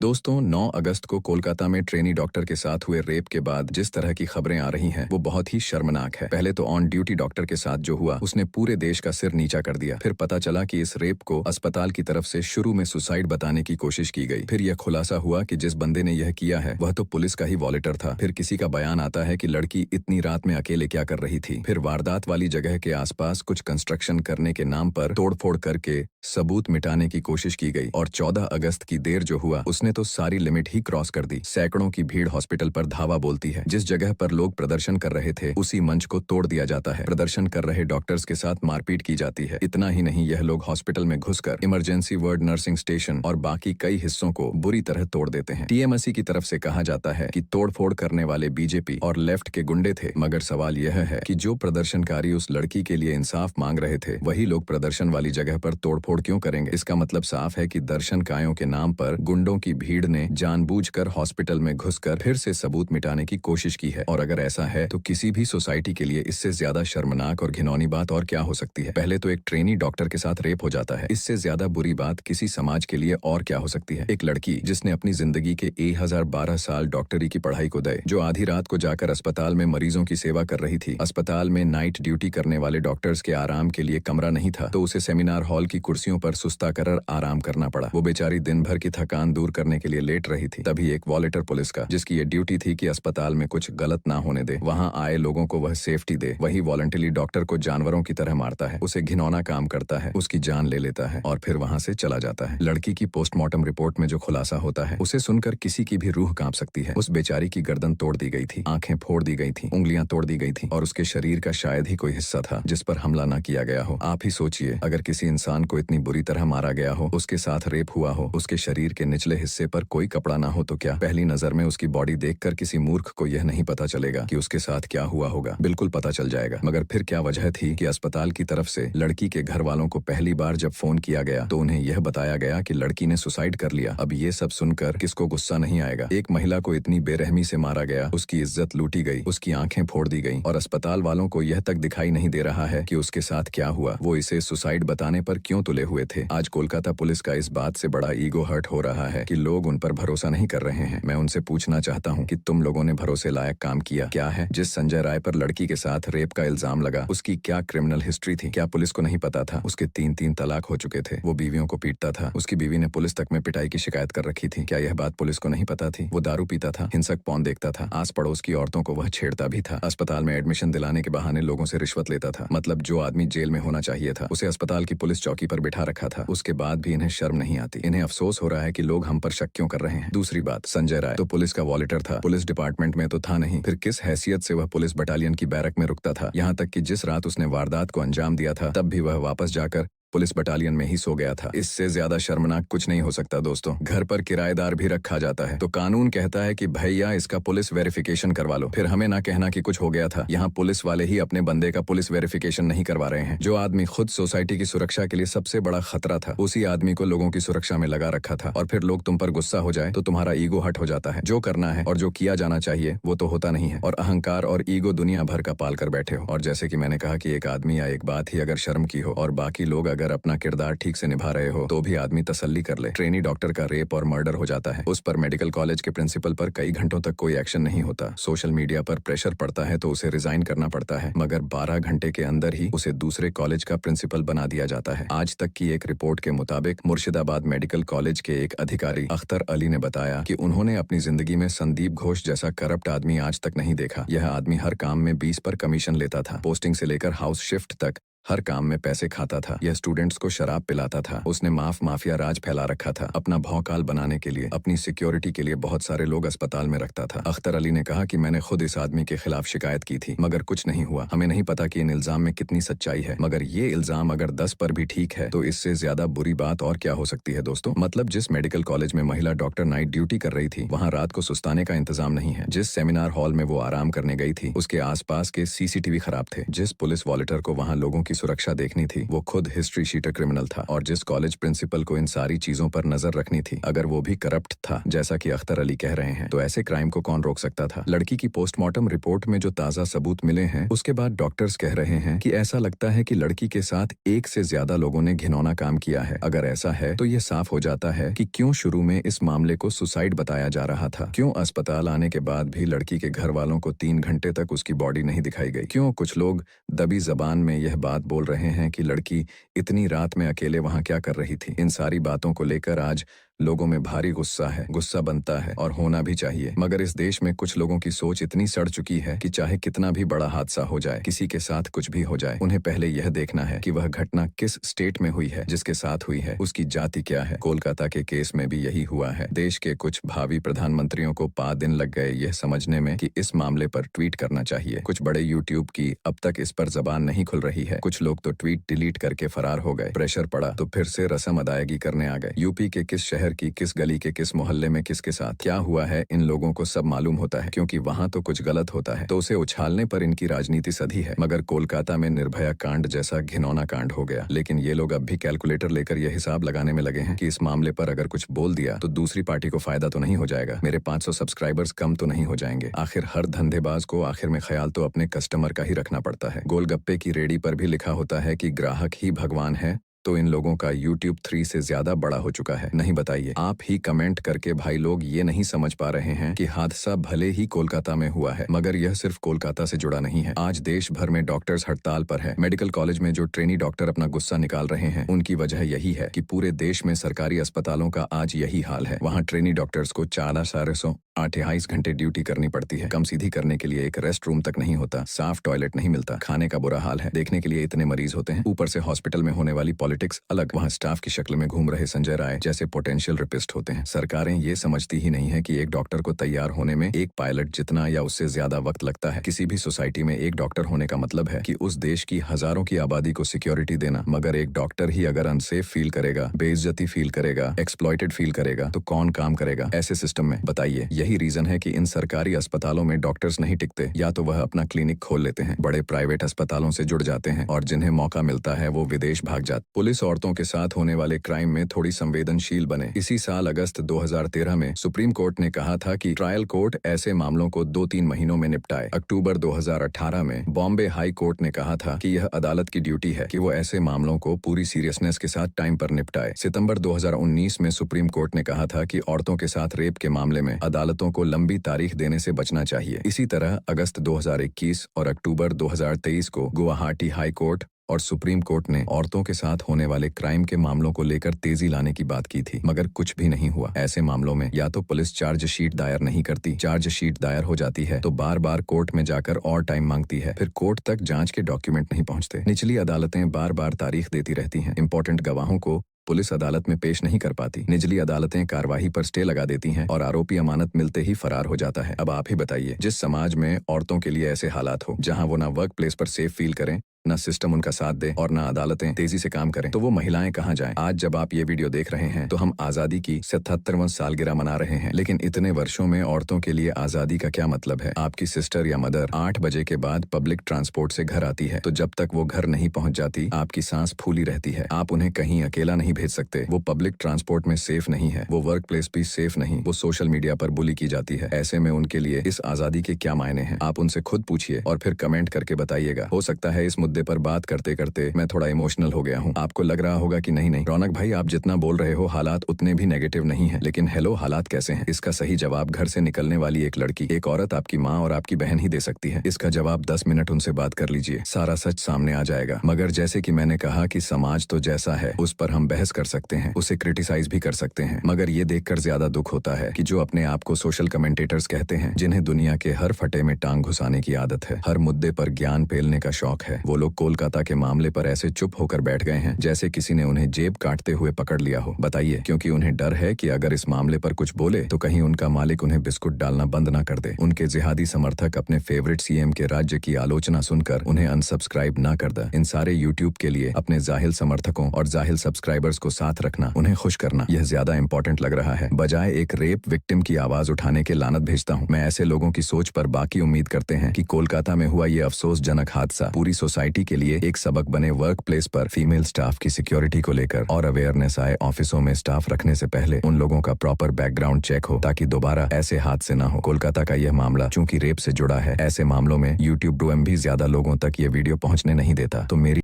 दोस्तों 9 अगस्त को कोलकाता में ट्रेनी डॉक्टर के साथ हुए रेप के बाद जिस तरह की खबरें आ रही हैं वो बहुत ही शर्मनाक है। पहले तो ऑन ड्यूटी डॉक्टर के साथ जो हुआ उसने पूरे देश का सिर नीचा कर दिया। फिर पता चला कि इस रेप को अस्पताल की तरफ से शुरू में सुसाइड बताने की कोशिश की गई। फिर यह खुलासा हुआ कि जिस बंदे ने यह किया है वह तो पुलिस का ही वॉलेंटियर था। फिर किसी का बयान आता है कि लड़की इतनी रात में अकेले क्या कर रही थी। फिर वारदात वाली जगह के आसपास कुछ कंस्ट्रक्शन करने के नाम पर तोड़फोड़ करके सबूत मिटाने की कोशिश की गई। और 14 अगस्त की देर जो हुआ उसने तो सारी लिमिट ही क्रॉस कर दी। सैकड़ों की भीड़ हॉस्पिटल पर धावा बोलती है। जिस जगह पर लोग प्रदर्शन कर रहे थे उसी मंच को तोड़ दिया जाता है। प्रदर्शन कर रहे डॉक्टर्स के साथ मारपीट की जाती है। इतना ही नहीं, यह लोग हॉस्पिटल में घुसकर इमरजेंसी वार्ड, नर्सिंग स्टेशन और बाकी कई हिस्सों को बुरी तरह तोड़ देते हैं। टीएमसी की तरफ से कहा जाता है कि तोड़फोड़ करने वाले बीजेपी और लेफ्ट के गुंडे थे। मगर सवाल यह है कि जो प्रदर्शनकारी उस लड़की के लिए इंसाफ मांग रहे थे वही लोग प्रदर्शन वाली जगह पर तोड़फोड़ क्यों करेंगे। इसका मतलब साफ है कि दर्शनकायों के नाम पर गुंडों की भीड़ ने जानबूझकर हॉस्पिटल में घुसकर फिर से सबूत मिटाने की कोशिश की है। और अगर ऐसा है तो किसी भी सोसाइटी के लिए इससे ज्यादा शर्मनाक और घिनौनी बात और क्या हो सकती है। पहले तो एक ट्रेनी डॉक्टर के साथ रेप हो जाता है, इससे ज्यादा बुरी बात किसी समाज के लिए और क्या हो सकती है। एक लड़की जिसने अपनी जिंदगी के 1012 साल डॉक्टरी की पढ़ाई को दे, जो आधी रात को जाकर अस्पताल में मरीजों की सेवा कर रही थी। अस्पताल में नाइट ड्यूटी करने वाले डॉक्टर्स के आराम के लिए कमरा नहीं था तो उसे सेमिनार हॉल की कुर्सियों पर सुस्ता कर आराम करना पड़ा। वो बेचारी दिन भर की थकान दूर करने के लिए लेट रही थी। तभी एक वॉलेंटियर पुलिस का, जिसकी ये ड्यूटी थी कि अस्पताल में कुछ गलत ना होने दे, वहां आए लोगों को वह सेफ्टी दे, वही वॉलंटरी डॉक्टर को जानवरों की तरह मारता है, उसे घिनौना काम करता है, उसकी जान ले लेता है और फिर वहां से चला जाता है। लड़की की पोस्टमार्टम रिपोर्ट में जो खुलासा होता है उसे सुनकर किसी की भी रूह कांप सकती है। उस बेचारी की गर्दन तोड़ दी गई थी, आंखें फोड़ दी गई थी, उंगलियां तोड़ दी गई थी और उसके शरीर का शायद ही कोई हिस्सा था जिस पर हमला न किया गया हो। आप ही सोचिए, अगर किसी इंसान को इतनी बुरी तरह मारा गया हो, उसके साथ रेप हुआ हो, उसके शरीर के निचले हिस्से पर कोई कपड़ा ना हो तो क्या पहली नजर में उसकी बॉडी देखकर किसी मूर्ख को यह नहीं पता चलेगा कि उसके साथ क्या हुआ होगा। बिल्कुल पता चल जाएगा। मगर फिर क्या वजह थी कि अस्पताल की तरफ से लड़की के घर वालों को पहली बार जब फोन किया गया तो उन्हें यह बताया गया कि लड़की ने सुसाइड कर लिया। अब ये सब सुनकर किसको गुस्सा नहीं आएगा। एक महिला को इतनी बेरहमी से मारा गया, उसकी इज्जत लूटी गई, उसकी आंखें फोड़ दी गई और अस्पताल वालों को यह तक दिखाई नहीं दे रहा है कि उसके साथ क्या हुआ। वो इसे सुसाइड बताने पर क्यों तुले हुए थे। आज कोलकाता पुलिस का इस बात से बड़ा ईगो हर्ट हो रहा है कि लोग उन पर भरोसा नहीं कर रहे हैं। मैं उनसे पूछना चाहता हूं कि तुम लोगों ने भरोसे लायक काम किया क्या है। जिस संजय राय पर लड़की के साथ रेप का इल्जाम लगा उसकी क्या क्रिमिनल हिस्ट्री थी। क्या पुलिस को नहीं पता था उसके 3-3 तलाक हो चुके थे, वो बीवियों को पीटता था, उसकी बीवी ने पुलिस तक में पिटाई की शिकायत कर रखी थी। क्या यह बात पुलिस को नहीं पता थी। वो दारू पीता था, हिंसक पॉर्न देखता था, आस पड़ोस की औरतों को वह छेड़ता भी था, अस्पताल में एडमिशन दिलाने के बहाने लोगों से रिश्वत लेता था। मतलब जो आदमी जेल में होना चाहिए था उसे अस्पताल की पुलिस चौकी पर बिठा रखा था। उसके बाद भी इन्हें शर्म नहीं आती। इन्हें अफसोस हो रहा है कि लोग हम पर शक क्यों कर रहे हैं। दूसरी बात, संजय राय तो पुलिस का वॉलेंटियर था, पुलिस डिपार्टमेंट में तो था नहीं। फिर किस हैसियत से वह पुलिस बटालियन की बैरक में रुकता था। यहाँ तक कि जिस रात उसने वारदात को अंजाम दिया था तब भी वह वापस जाकर पुलिस बटालियन में ही सो गया था। इससे ज्यादा शर्मनाक कुछ नहीं हो सकता दोस्तों। घर पर किराएदार भी रखा जाता है तो कानून कहता है कि भैया इसका पुलिस वेरिफिकेशन करवा लो। फिर हमें ना कहना कि कुछ हो गया था। यहाँ पुलिस वाले ही अपने बंदे का पुलिस वेरिफिकेशन नहीं करवा रहे हैं। जो आदमी खुद सोसाइटी की सुरक्षा के लिए सबसे बड़ा खतरा था उसी आदमी को लोगों की सुरक्षा में लगा रखा था। और फिर लोग तुम पर गुस्सा हो जाए तो तुम्हारा ईगो हट हो जाता है। जो करना है और जो किया जाना चाहिए वो तो होता नहीं है और अहंकार और ईगो दुनिया भर का पाल कर बैठे हो। और जैसे कि मैंने कहा कि एक आदमी या एक बात ही अगर शर्म की हो और बाकी लोग अगर अपना किरदार ठीक से निभा रहे हो तो भी आदमी तसल्ली कर ले। ट्रेनी डॉक्टर का रेप और मर्डर हो जाता है, उस पर मेडिकल कॉलेज के प्रिंसिपल पर कई घंटों तक कोई एक्शन नहीं होता। सोशल मीडिया पर प्रेशर पड़ता है तो उसे रिजाइन करना पड़ता है, मगर 12 घंटे के अंदर ही उसे दूसरे कॉलेज का प्रिंसिपल बना दिया जाता है। आज तक की एक रिपोर्ट के मुताबिक मुर्शिदाबाद मेडिकल कॉलेज के एक अधिकारी अख्तर अली ने बताया कि उन्होंने अपनी जिंदगी में संदीप घोष जैसा करप्ट आदमी आज तक नहीं देखा। यह आदमी हर काम में 20 पर कमीशन लेता था, पोस्टिंग से लेकर हाउस शिफ्ट तक हर काम में पैसे खाता था। यह स्टूडेंट्स को शराब पिलाता था। उसने माफिया राज फैला रखा था। अपना भौकाल बनाने के लिए, अपनी सिक्योरिटी के लिए बहुत सारे लोग अस्पताल में रखता था। अख्तर अली ने कहा कि मैंने खुद इस आदमी के खिलाफ शिकायत की थी मगर कुछ नहीं हुआ। हमें नहीं पता कि इन इल्जाम में कितनी सच्चाई है, मगर ये इल्जाम अगर 10 पर भी ठीक है तो इससे ज्यादा बुरी बात और क्या हो सकती है दोस्तों। मतलब जिस मेडिकल कॉलेज में महिला डॉक्टर नाइट ड्यूटी कर रही थी वहाँ रात को सुस्ताने का इंतजाम नहीं है। जिस सेमिनार हॉल में वो आराम करने गई थी उसके आसपास के CCTV खराब थे। जिस पुलिस वॉलेंटियर को वहाँ लोगों की सुरक्षा देखनी थी। वो खुद हिस्ट्री शीटर क्रिमिनल था और जिस कॉलेज प्रिंसिपल को इन सारी चीजों पर नजर रखनी थी, अगर वो भी करप्ट था जैसा कि अख्तर अली कह रहे हैं, तो ऐसे क्राइम को कौन रोक सकता था। लड़की की पोस्टमार्टम रिपोर्ट में जो ताजा सबूत मिले हैं उसके बाद डॉक्टर्स कह रहे हैं कि ऐसा लगता है कि लड़की के साथ एक से ज्यादा लोगों ने घिनौना काम किया है। अगर ऐसा है तो ये साफ हो जाता है कि क्यों शुरू में इस मामले को सुसाइड बताया जा रहा था, क्यों अस्पताल आने के बाद भी लड़की के घर वालों को 3 घंटे तक उसकी बॉडी नहीं दिखाई गई, क्यों कुछ लोग दबी जबान में यह बात बोल रहे हैं कि लड़की इतनी रात में अकेले वहां क्या कर रही थी। इन सारी बातों को लेकर आज लोगों में भारी गुस्सा है, गुस्सा बनता है और होना भी चाहिए। मगर इस देश में कुछ लोगों की सोच इतनी सड़ चुकी है कि चाहे कितना भी बड़ा हादसा हो जाए, किसी के साथ कुछ भी हो जाए, उन्हें पहले यह देखना है कि वह घटना किस स्टेट में हुई है, जिसके साथ हुई है उसकी जाति क्या है। कोलकाता के केस में भी यही हुआ है। देश के कुछ भावी प्रधानमंत्रियों को 5 दिन लग गए यह समझने में कि इस मामले पर ट्वीट करना चाहिए। कुछ बड़े यूट्यूब की अब तक इस पर जबान नहीं खुल रही है। कुछ लोग तो ट्वीट डिलीट करके फरार हो गए। प्रेशर पड़ा तो फिर से रस्म अदायगी करने आ गए। यूपी के किस शहर की किस गली के किस मोहल्ले में किसके साथ क्या हुआ है इन लोगों को सब मालूम होता है, क्योंकि वहां तो कुछ गलत होता है तो उसे उछालने पर इनकी राजनीति सधी है। मगर कोलकाता में निर्भया कांड जैसा घिनौना कांड हो गया, लेकिन ये लोग अब भी कैलकुलेटर लेकर यह हिसाब लगाने में लगे हैं कि इस मामले पर अगर कुछ बोल दिया तो दूसरी पार्टी को फायदा तो नहीं हो जाएगा, मेरे 500 सब्सक्राइबर्स कम तो नहीं हो जाएंगे। आखिर हर धंधेबाज को आखिर में ख्याल तो अपने कस्टमर का ही रखना पड़ता है। गोलगप्पे की रेडी पर भी लिखा होता है कि ग्राहक ही भगवान है, तो इन लोगों का YouTube 3 से ज्यादा बड़ा हो चुका है। नहीं बताइए आप ही कमेंट करके। भाई लोग ये नहीं समझ पा रहे हैं कि हादसा भले ही कोलकाता में हुआ है, मगर यह सिर्फ कोलकाता से जुड़ा नहीं है। आज देश भर में डॉक्टर्स हड़ताल पर है। मेडिकल कॉलेज में जो ट्रेनी डॉक्टर अपना गुस्सा निकाल रहे हैं, उनकी वजह यही है कि पूरे देश में सरकारी अस्पतालों का आज यही हाल है। वहाँ ट्रेनी डॉक्टर्स को 4,428 घंटे ड्यूटी करनी पड़ती है। कम सीधी करने के लिए एक रेस्ट रूम तक नहीं होता, साफ टॉयलेट नहीं मिलता, खाने का बुरा हाल है, देखने के लिए इतने मरीज होते हैं। ऊपर से हॉस्पिटल में होने वाली पॉलिटिक्स अलग। वहाँ स्टाफ की शक्ल में घूम रहे संजय राय जैसे पोटेंशियल रेपिस्ट होते हैं। सरकारें ये समझती ही नहीं है कि एक डॉक्टर को तैयार होने में एक पायलट जितना या उससे ज्यादा वक्त लगता है। किसी भी सोसाइटी में एक डॉक्टर होने का मतलब है कि उस देश की हजारों की आबादी को सिक्योरिटी देना। मगर एक डॉक्टर ही अगर अनसेफ फील करेगा, बेइज्जती फील करेगा, एक्सप्लॉइटेड फील करेगा, तो कौन काम करेगा ऐसे सिस्टम में, बताइए। यही रीजन है कि इन सरकारी अस्पतालों में डॉक्टर्स नहीं टिकते। या तो वह अपना क्लिनिक खोल लेते हैं, बड़े प्राइवेट अस्पतालों से जुड़ जाते हैं, और जिन्हें मौका मिलता है वो विदेश भाग जाते। पुलिस औरतों के साथ होने वाले क्राइम में थोड़ी संवेदनशील बने। इसी साल अगस्त 2013 में सुप्रीम कोर्ट ने कहा था कि ट्रायल कोर्ट ऐसे मामलों को 2-3 महीनों में निपटाए। अक्टूबर 2018 में बॉम्बे हाई कोर्ट ने कहा था कि यह अदालत की ड्यूटी है कि वो ऐसे मामलों को पूरी सीरियसनेस के साथ टाइम पर निपटाए। सितंबर 2019 में सुप्रीम कोर्ट ने कहा था कि औरतों के साथ रेप के मामले में अदालतों को लंबी तारीख देने से बचना चाहिए। इसी तरह अगस्त 2021 और अक्टूबर 2023 को गुवाहाटी हाई कोर्ट और सुप्रीम कोर्ट ने औरतों के साथ होने वाले क्राइम के मामलों को लेकर तेजी लाने की बात की थी, मगर कुछ भी नहीं हुआ। ऐसे मामलों में या तो पुलिस चार्जशीट दायर नहीं करती, चार्जशीट दायर हो जाती है तो बार बार कोर्ट में जाकर और टाइम मांगती है, फिर कोर्ट तक जांच के डॉक्यूमेंट नहीं पहुंचते। निचली अदालतें बार बार तारीख देती रहती हैं। इंपॉर्टेंट गवाहों को पुलिस अदालत में पेश नहीं कर पाती। निचली अदालतें कार्यवाही पर स्टे लगा देती हैं और आरोपी अमानत मिलते ही फरार हो जाता है। अब आप ही बताइए, जिस समाज में औरतों के लिए ऐसे हालात हो, जहां वो ना वर्क प्लेस पर सेफ फील करें, ना सिस्टम उनका साथ दे और ना अदालतें तेजी से काम करें, तो वो महिलाएं कहां जाएं? आज जब आप ये वीडियो देख रहे हैं तो हम आजादी की 77वां सालगिरह मना रहे हैं, लेकिन इतने वर्षों में औरतों के लिए आजादी का क्या मतलब है? आपकी सिस्टर या मदर 8 बजे के बाद पब्लिक ट्रांसपोर्ट से घर आती है, तो जब तक वो घर नहीं पहुंच जाती आपकी सांस फूली रहती है। आप उन्हें कहीं अकेला नहीं भेज सकते। वो पब्लिक ट्रांसपोर्ट में सेफ नहीं है, वो वर्क प्लेस भी सेफ नहीं, वो सोशल मीडिया पर बुली की जाती है। ऐसे में उनके लिए इस आजादी के क्या मायने हैं? आप उनसे खुद पूछिए और फिर कमेंट करके बताइएगा। हो सकता है इस मुद्दे पर बात करते करते मैं थोड़ा इमोशनल हो गया हूँ। आपको लग रहा होगा कि नहीं रौनक भाई, आप जितना बोल रहे हो हालात उतने भी नेगेटिव नहीं है, लेकिन हेलो, हालात कैसे हैं? इसका सही जवाब घर से निकलने वाली एक लड़की, एक औरत आपकी माँ और आपकी बहन ही दे सकती है। इसका जवाब 10 मिनट उनसे बात कर लीजिए, सारा सच सामने आ जाएगा। मगर जैसे कि मैंने कहा कि समाज तो जैसा है उस पर हम बहस कर सकते हैं, उसे क्रिटिसाइज भी कर सकते हैं, मगर ये देखकर ज्यादा दुख होता है कि जो अपने आप को सोशल कमेंटेटर्स कहते हैं, जिन्हें दुनिया के हर फटे में टांग घुसाने की आदत है, हर मुद्दे पर ज्ञान फैलने का शौक है, वो लोग कोलकाता के मामले पर ऐसे चुप होकर बैठ गए हैं जैसे किसी ने उन्हें जेब काटते हुए पकड़ लिया हो। बताइए, क्योंकि उन्हें डर है कि अगर इस मामले पर कुछ बोले तो कहीं उनका मालिक उन्हें बिस्कुट डालना बंद ना कर दे। उनके जिहादी समर्थक अपने फेवरेट सीएम के राज्य की आलोचना सुनकर उन्हें अनसब्सक्राइब ना कर दे। इन सारे यूट्यूब के लिए अपने जाहिल समर्थकों और जाहिल सब्सक्राइबर्स को साथ रखना, उन्हें खुश करना, यह ज्यादा इंपॉर्टेंट लग रहा है बजाय एक रेप विक्टिम की आवाज उठाने के। लानत भेजता हूँ मैं ऐसे लोगों की सोच पर। बाकी उम्मीद करते हैं कि कोलकाता में हुआ ये अफसोसजनक हादसा पूरी सोसाइटी सोसाइटी के लिए एक सबक बने। वर्क प्लेस पर फीमेल स्टाफ की सिक्योरिटी को लेकर और अवेयरनेस आए। ऑफिसों में स्टाफ रखने से पहले उन लोगों का प्रॉपर बैकग्राउंड चेक हो ताकि दोबारा ऐसे हादसे ना हो। कोलकाता का यह मामला चूंकि रेप से जुड़ा है, ऐसे मामलों में यूट्यूब भी ज्यादा लोगों तक ये वीडियो पहुंचने नहीं देता। तो मेरी